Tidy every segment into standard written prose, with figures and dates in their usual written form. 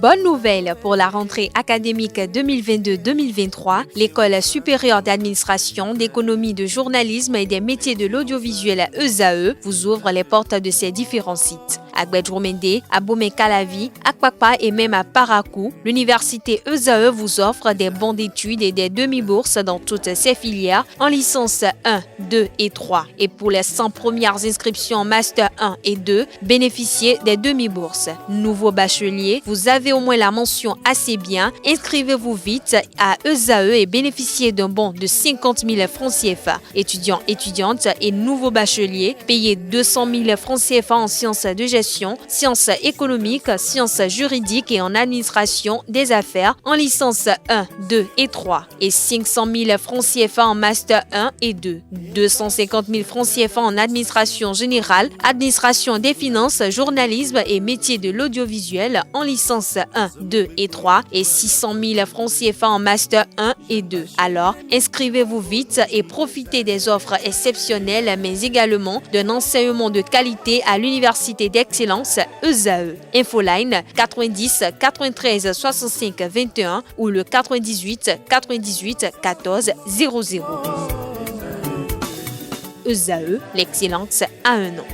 Bonne nouvelle pour la rentrée académique 2022-2023, l'École supérieure d'administration, d'économie, de journalisme et des métiers de l'audiovisuel ESAE vous ouvre les portes de ses différents sites. À Gbedjomende, à Bomé-Calavi, à Kpakpa et même à Parakou, l'université ESAE vous offre des bons d'études et des demi-bourses dans toutes ses filières en licence 1, 2 et 3. Et pour les 100 premières inscriptions en master 1 et 2, bénéficiez des demi-bourses. Nouveau bachelier, vous avez au moins la mention assez bien. Inscrivez-vous vite à ESAE et bénéficiez d'un bon de 50 000 francs CFA. Étudiants, étudiantes et nouveaux bacheliers, payez 200 000 francs CFA en sciences de gestion, sciences économiques, sciences juridiques et en administration des affaires en licence 1, 2 et 3 et 500 000 francs CFA en master 1 et 2, 250 000 francs CFA en administration générale, administration des finances, journalisme et métiers de l'audiovisuel en licence 1, 2 et 3 et 600 000 francs CFA en master 1 et 2. Alors, inscrivez-vous vite et profitez des offres exceptionnelles mais également d'un enseignement de qualité à l'université d'excellence ESAE. Infoline 90 93 65 21 ou le 98 98 14 00. ESAE, l'excellence à un nom.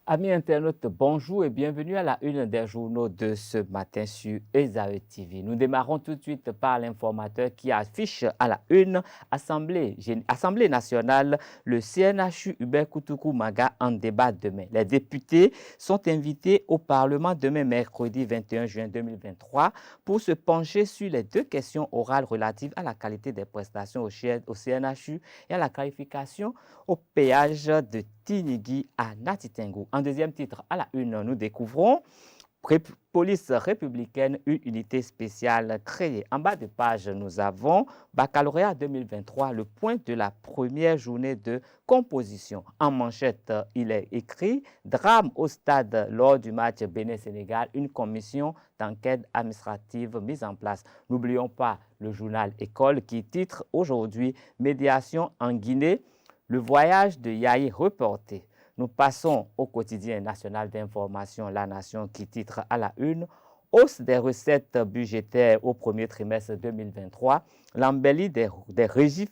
Amis internautes, bonjour et bienvenue à la une des journaux de ce matin sur ESAE TV. Nous démarrons tout de suite par l'informateur qui affiche à la une Assemblée nationale, le CNHU Hubert Koutoukou Maga en débat demain. Les députés sont invités au Parlement demain mercredi 21 juin 2023 pour se pencher sur les deux questions orales relatives à la qualité des prestations au CNHU et à la qualification au péage de Tinigui à Natitengu. En deuxième titre, à la une, nous découvrons police républicaine, une unité spéciale créée. En bas de page, nous avons baccalauréat 2023, le point de la première journée de composition. En manchette, il est écrit « Drame au stade lors du match Bénin-Sénégal, une commission d'enquête administrative mise en place ». N'oublions pas le journal École qui titre aujourd'hui « Médiation en Guinée ». Le voyage de Yahi reporté. Nous passons au quotidien national d'information La Nation qui titre à la une « Hausse des recettes budgétaires au premier trimestre 2023 ». L'embellie des régies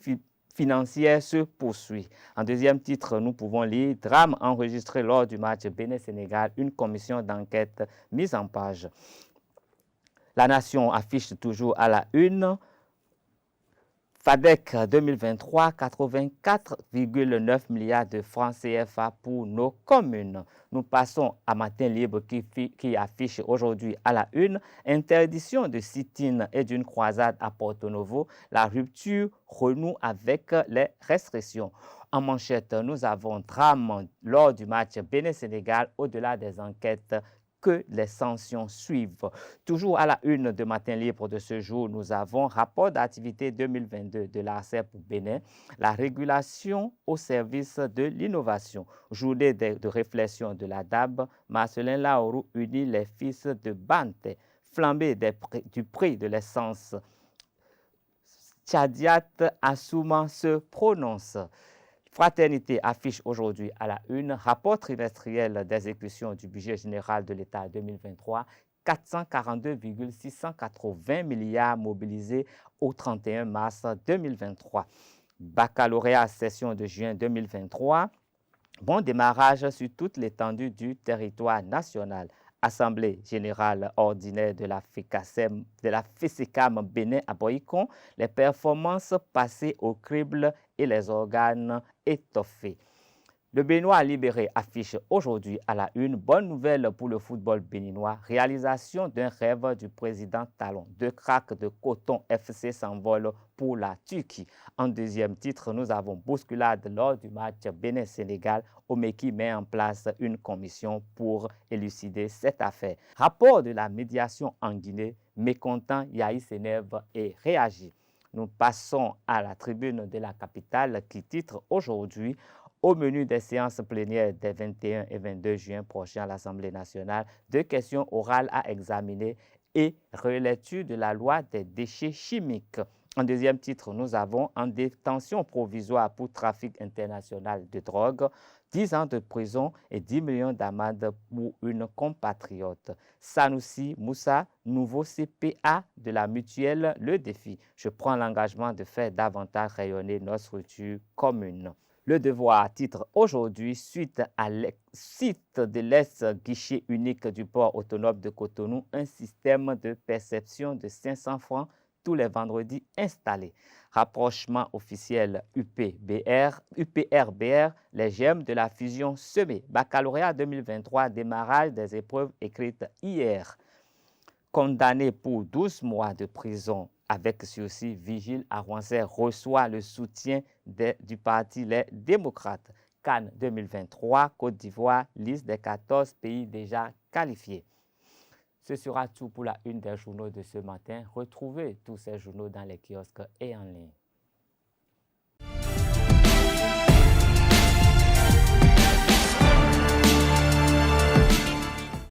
financières se poursuit. En deuxième titre, nous pouvons lire « Drame enregistré lors du match Bénin-Sénégal, une commission d'enquête mise en page ». La Nation affiche toujours à la une FADEC 2023, 84,9 milliards de francs CFA pour nos communes. Nous passons à Matin Libre qui affiche aujourd'hui à la une interdiction de sit-in et d'une croisade à Porto Novo. La rupture renoue avec les restrictions. En manchette, nous avons drame lors du match Bénin-Sénégal au-delà des enquêtes que les sanctions suivent. Toujours à la une de Matin Libre de ce jour, nous avons rapport d'activité 2022 de l'ARCEP pour Bénin, la régulation au service de l'innovation. Journée de réflexion de la DAB, Marcelin Laourou unit les fils de Bante, flambée du prix de l'essence. Tchadiat Assouma se prononce. Fraternité affiche aujourd'hui à la une rapport trimestriel d'exécution du budget général de l'État 2023, 442,680 milliards mobilisés au 31 mars 2023. Baccalauréat session de juin 2023, bon démarrage sur toute l'étendue du territoire national. Assemblée générale ordinaire de la FECAM Bénin à Boycon, les performances passées au crible et les organes étoffés. Le Béninois libéré affiche aujourd'hui à la une bonne nouvelle pour le football béninois, réalisation d'un rêve du président Talon. Deux cracks de coton FC s'envolent pour la Turquie. En deuxième titre, nous avons bousculade lors du match Bénin-Sénégal. Omeki met en place une commission pour élucider cette affaire. Rapport de la médiation en Guinée, mécontent, Yahi s'énerve et réagit. Nous passons à la tribune de la capitale qui titre aujourd'hui au menu des séances plénières des 21 et 22 juin prochains à l'Assemblée nationale, deux questions orales à examiner et relecture de la loi des déchets chimiques. En deuxième titre, nous avons en détention provisoire pour trafic international de drogue, 10 ans de prison et 10 millions d'amende pour une compatriote. Sanoussi Moussa, nouveau CPA de la mutuelle Le Défi. Je prends l'engagement de faire davantage rayonner notre structure commune. Le Devoir titre aujourd'hui, suite de l'ex-guichet unique du port autonome de Cotonou, un système de perception de 500 francs tous les vendredis installés. Rapprochement officiel UPR-BR, les gemmes de la fusion semée. Baccalauréat 2023, démarrage des épreuves écrites hier. Condamné pour 12 mois de prison avec sursis, Vigile Arouanseh reçoit le soutien du parti Les Démocrates. CAN 2023, Côte d'Ivoire, liste des 14 pays déjà qualifiés. Ce sera tout pour la une des journaux de ce matin. Retrouvez tous ces journaux dans les kiosques et en ligne.